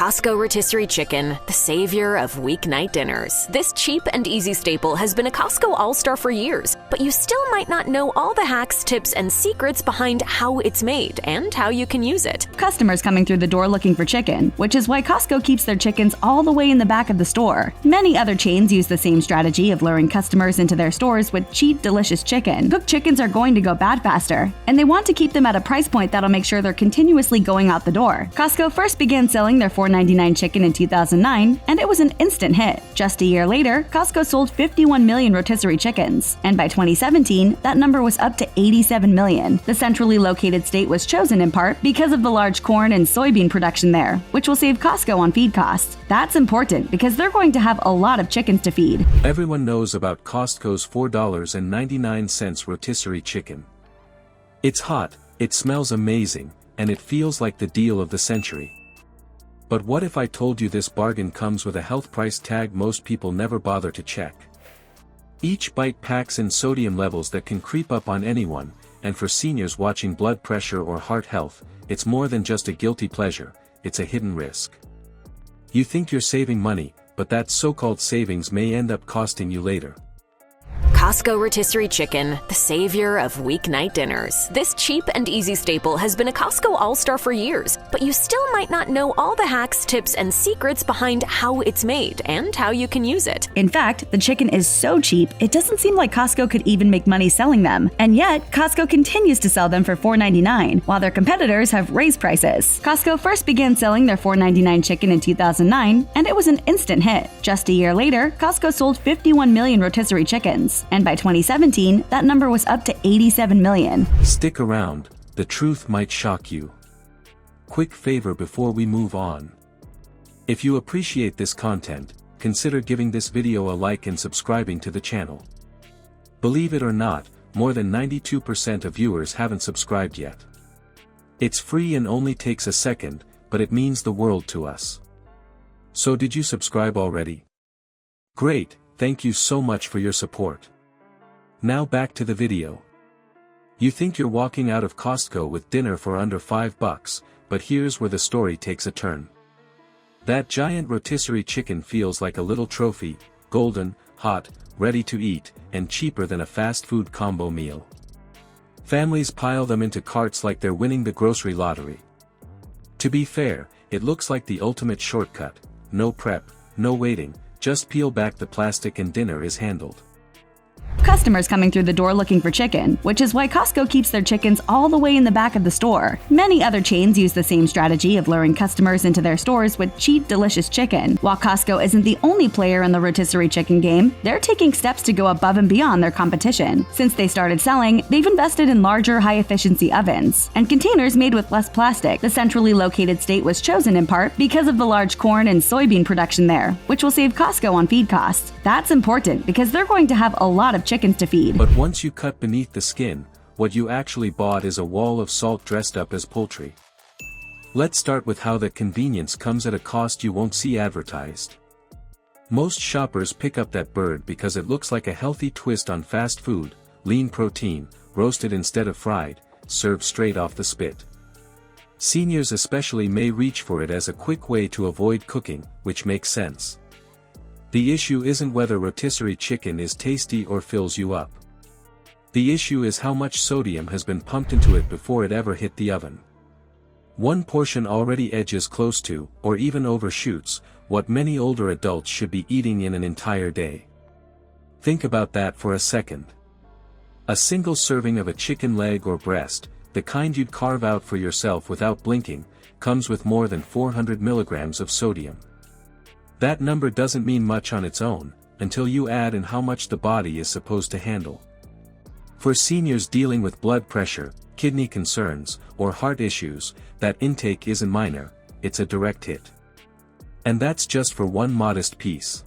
Costco rotisserie chicken, the savior of weeknight dinners. This cheap and easy staple has been a Costco all-star for years, but you still might not know all the hacks, tips, and secrets behind how it's made and how you can use it. Customers coming through the door looking for chicken, which is why Costco keeps their chickens all the way in the back of the store. Many other chains use the same strategy of luring customers into their stores with cheap, delicious chicken. Cooked chickens are going to go bad faster, and they want to keep them at a price point that'll make sure they're continuously going out the door. Costco first began selling their $4.99 chicken in 2009, and it was an instant hit. Just a year later, Costco sold 51 million rotisserie chickens, and by 2017, that number was up to 87 million. The centrally located state was chosen in part because of the large corn and soybean production there, which will save Costco on feed costs. That's important because they're going to have a lot of chickens to feed. Everyone knows about Costco's $4.99 rotisserie chicken. It's hot, it smells amazing, and it feels like the deal of the century. But what if I told you this bargain comes with a health price tag most people never bother to check? Each bite packs in sodium levels that can creep up on anyone, and for seniors watching blood pressure or heart health, it's more than just a guilty pleasure, it's a hidden risk. You think you're saving money, but that so-called savings may end up costing you later. Costco rotisserie chicken, the savior of weeknight dinners. This cheap and easy staple has been a Costco all-star for years, but you still might not know all the hacks, tips, and secrets behind how it's made and how you can use it. In fact, the chicken is so cheap, it doesn't seem like Costco could even make money selling them. And yet, Costco continues to sell them for $4.99, while their competitors have raised prices. Costco first began selling their $4.99 chicken in 2009, and it was an instant hit. Just a year later, Costco sold 51 million rotisserie chickens, and by 2017, that number was up to 87 million. Stick around, the truth might shock you. Quick favor before we move on. If you appreciate this content, consider giving this video a like and subscribing to the channel. Believe it or not, more than 92% of viewers haven't subscribed yet. It's free and only takes a second, but it means the world to us. So did you subscribe already? Great, thank you so much for your support. Now back to the video. You think you're walking out of Costco with dinner for under $5, but here's where the story takes a turn. That giant rotisserie chicken feels like a little trophy, golden, hot, ready to eat, and cheaper than a fast food combo meal. Families pile them into carts like they're winning the grocery lottery. To be fair, it looks like the ultimate shortcut, no prep, no waiting, just peel back the plastic and dinner is handled. Customers coming through the door looking for chicken, which is why Costco keeps their chickens all the way in the back of the store. Many other chains use the same strategy of luring customers into their stores with cheap, delicious chicken. While Costco isn't the only player in the rotisserie chicken game, they're taking steps to go above and beyond their competition. Since they started selling, they've invested in larger, high-efficiency ovens and containers made with less plastic. The centrally located state was chosen in part because of the large corn and soybean production there, which will save Costco on feed costs. That's important because they're going to have a lot of chickens to feed. But once you cut beneath the skin, what you actually bought is a wall of salt dressed up as poultry. Let's start with how the convenience comes at a cost you won't see advertised. Most shoppers pick up that bird because it looks like a healthy twist on fast food, lean protein, roasted instead of fried, served straight off the spit. Seniors especially may reach for it as a quick way to avoid cooking, which makes sense. The issue isn't whether rotisserie chicken is tasty or fills you up. The issue is how much sodium has been pumped into it before it ever hit the oven. One portion already edges close to, or even overshoots, what many older adults should be eating in an entire day. Think about that for a second. A single serving of a chicken leg or breast, the kind you'd carve out for yourself without blinking, comes with more than 400 milligrams of sodium. That number doesn't mean much on its own, until you add in how much the body is supposed to handle. For seniors dealing with blood pressure, kidney concerns, or heart issues, that intake isn't minor, it's a direct hit. And that's just for one modest piece.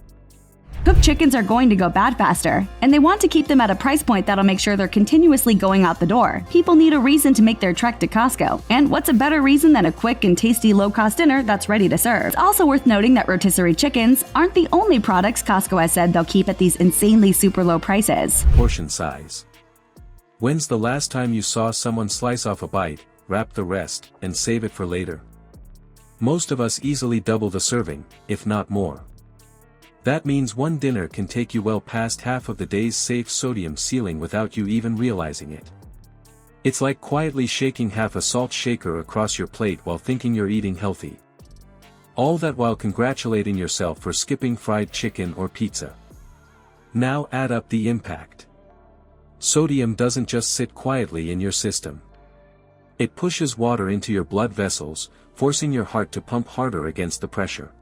Cooked chickens are going to go bad faster, and they want to keep them at a price point that'll make sure they're continuously going out the door. People need a reason to make their trek to Costco, and what's a better reason than a quick and tasty low-cost dinner that's ready to serve? It's also worth noting that rotisserie chickens aren't the only products Costco has said they'll keep at these insanely super low prices. Portion size. When's the last time you saw someone slice off a bite, wrap the rest, and save it for later? Most of us easily double the serving, if not more. That means one dinner can take you well past half of the day's safe sodium ceiling without you even realizing it. It's like quietly shaking half a salt shaker across your plate while thinking you're eating healthy. All that while congratulating yourself for skipping fried chicken or pizza. Now add up the impact. Sodium doesn't just sit quietly in your system. It pushes water into your blood vessels, forcing your heart to pump harder against the pressure.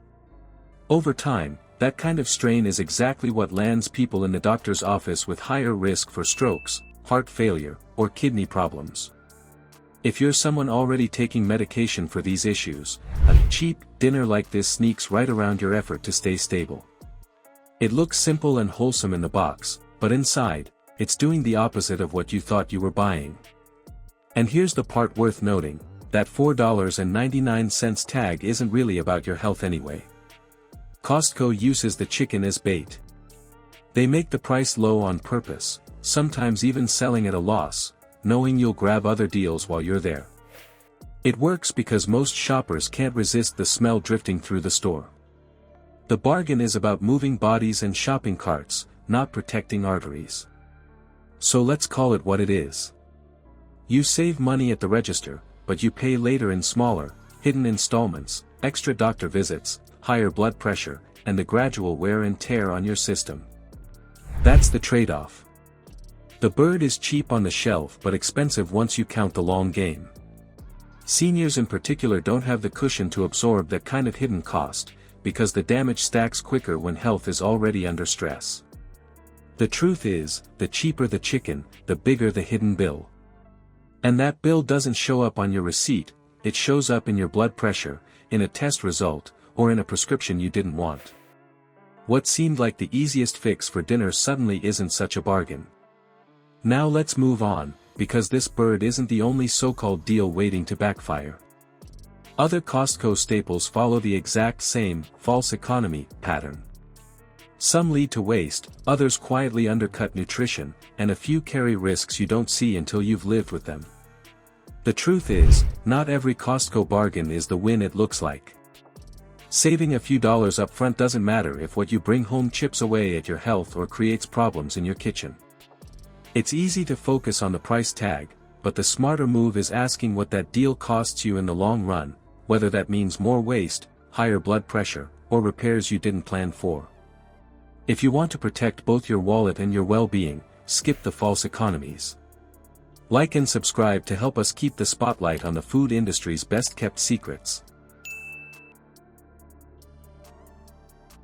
Over time, that kind of strain is exactly what lands people in the doctor's office with higher risk for strokes, heart failure, or kidney problems. If you're someone already taking medication for these issues, a cheap dinner like this sneaks right around your effort to stay stable. It looks simple and wholesome in the box, but inside, it's doing the opposite of what you thought you were buying. And here's the part worth noting, that $4.99 tag isn't really about your health anyway. Costco uses the chicken as bait. They make the price low on purpose, sometimes even selling at a loss, knowing you'll grab other deals while you're there. It works because most shoppers can't resist the smell drifting through the store. The bargain is about moving bodies and shopping carts, not protecting arteries. So let's call it what it is. You save money at the register, but you pay later in smaller, hidden installments, extra doctor visits, higher blood pressure, and the gradual wear and tear on your system. That's the trade-off. The bird is cheap on the shelf but expensive once you count the long game. Seniors in particular don't have the cushion to absorb that kind of hidden cost, because the damage stacks quicker when health is already under stress. The truth is, the cheaper the chicken, the bigger the hidden bill. And that bill doesn't show up on your receipt, it shows up in your blood pressure, in a test result, or in a prescription you didn't want. What seemed like the easiest fix for dinner suddenly isn't such a bargain. Now let's move on, because this bird isn't the only so-called deal waiting to backfire. Other Costco staples follow the exact same false economy pattern. Some lead to waste, others quietly undercut nutrition, and a few carry risks you don't see until you've lived with them. The truth is, not every Costco bargain is the win it looks like. Saving a few dollars up front doesn't matter if what you bring home chips away at your health or creates problems in your kitchen. It's easy to focus on the price tag, but the smarter move is asking what that deal costs you in the long run, whether that means more waste, higher blood pressure, or repairs you didn't plan for. If you want to protect both your wallet and your well-being, skip the false economies. Like and subscribe to help us keep the spotlight on the food industry's best-kept secrets.